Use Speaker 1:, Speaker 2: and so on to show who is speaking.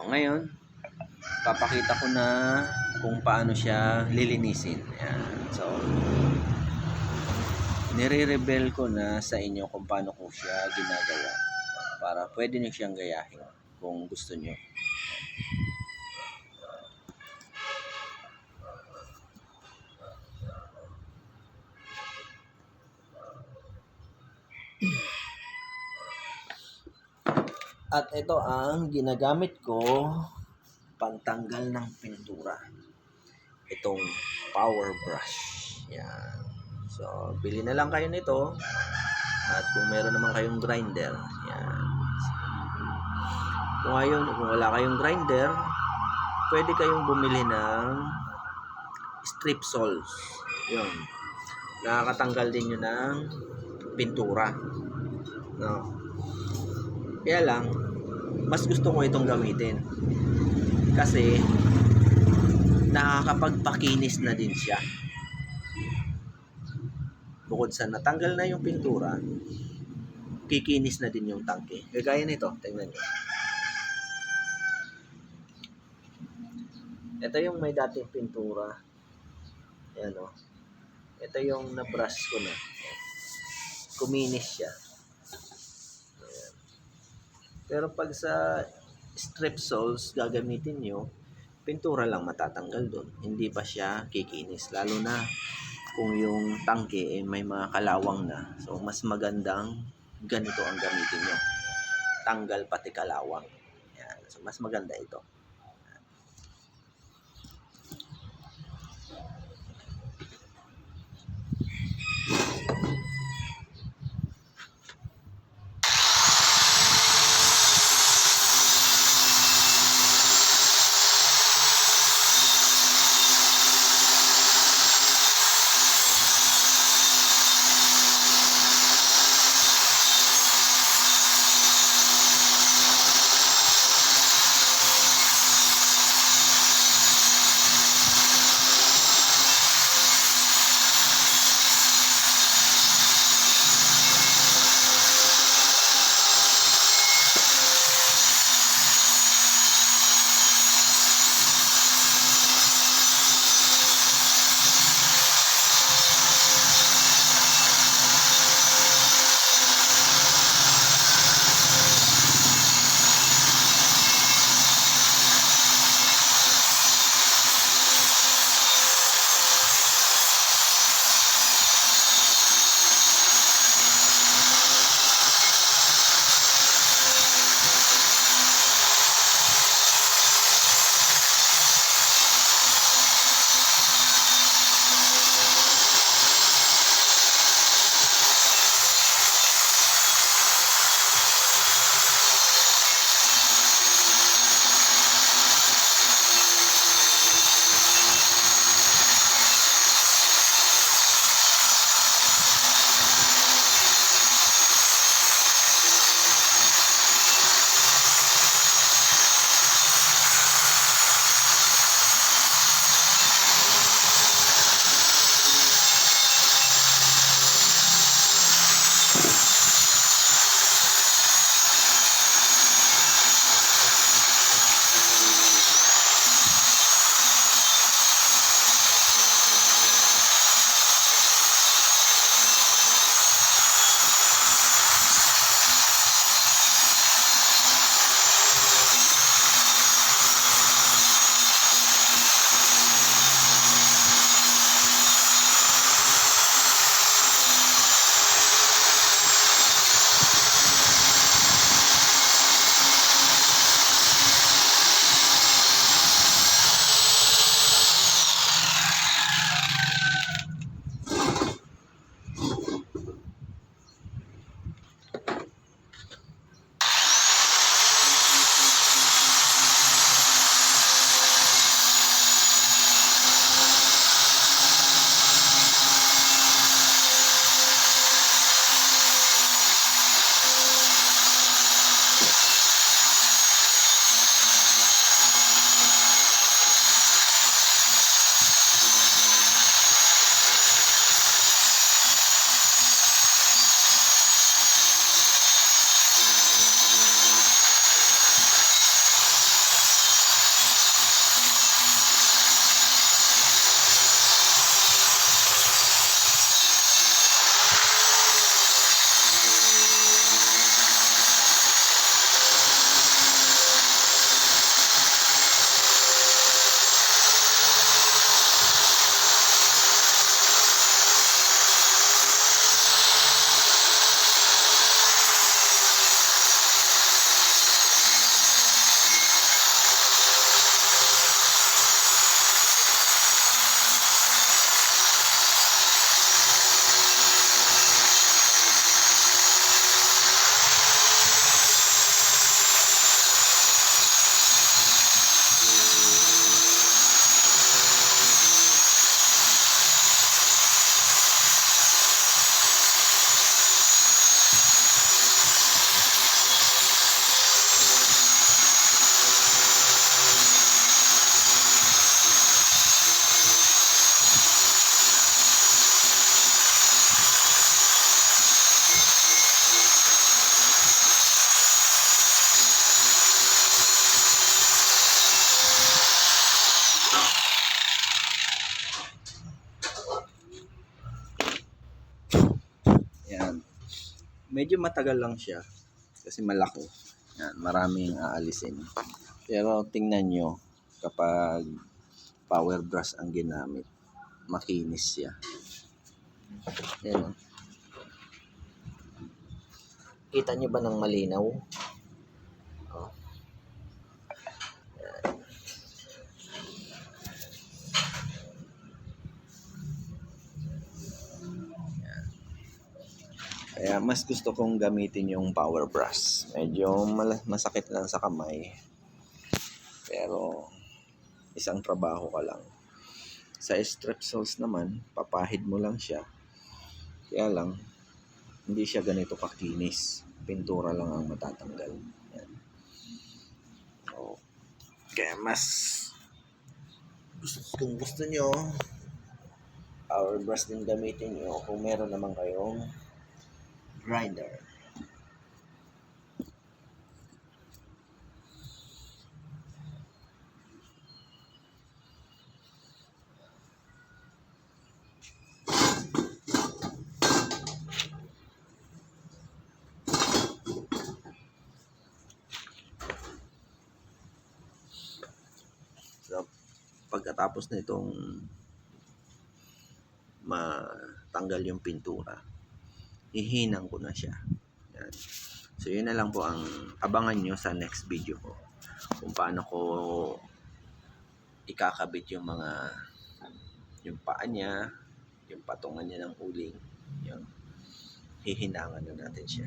Speaker 1: O, ngayon, papakita ko na kung paano siya lilinisin. Ayan. So, nire-reveal ko na sa inyo kung paano ko siya ginagawa para pwede nyo siyang gayahin kung gusto nyo. At ito ang ginagamit ko pantanggal ng pintura. Itong power brush. Yan. So, bili na lang kayo nito. At kung meron naman kayong grinder, yan. Kung wala kayong grinder, pwede kayong bumili ng strip saws. Yun. Nakakatanggal din yun ng pintura. No. Kaya lang, mas gusto ko itong gamitin. Kasi, nakakapagpakinis na din siya. Bukod sa natanggal na yung pintura, kikinis na din yung tangke. Kagaya nito, tingnan nyo. Ito yung may dating pintura. Ayan o. Ito yung na-brush ko na. Kuminis siya. Ayan. Pero pag sa strip saws gagamitin nyo, pintura lang matatanggal doon. Hindi pa siya kikinis. Lalo na kung yung tangke may mga kalawang na. So, mas magandang ganito ang gamitin nyo. Tanggal pati kalawang. Ayan. So, mas maganda ito. Medyo matagal lang siya kasi malaki. Yan, maraming aalisin. Pero tingnan nyo, kapag power brush ang ginamit, makinis siya. Yan o. Kita nyo ba ng malinaw? Oh. Kaya mas gusto kong gamitin yung power brush. Medyo masakit lang sa kamay. Pero isang trabaho ka lang. Sa strepsils naman, papahid mo lang siya. Kaya lang, hindi siya ganito kakinis. Pintura lang ang matatanggal. Yan. So, kaya mas kung gusto nyo, power brush din gamitin nyo kung meron naman kayong grinder. So, pagkatapos nitong matanggal yung pintura, ihinang ko na siya. Yan. So, yun na lang po ang abangan nyo sa next video ko. Kung paano ko ikakabit yung paa niya, yung patungan niya ng uling. Yun. Hihinangan na natin siya.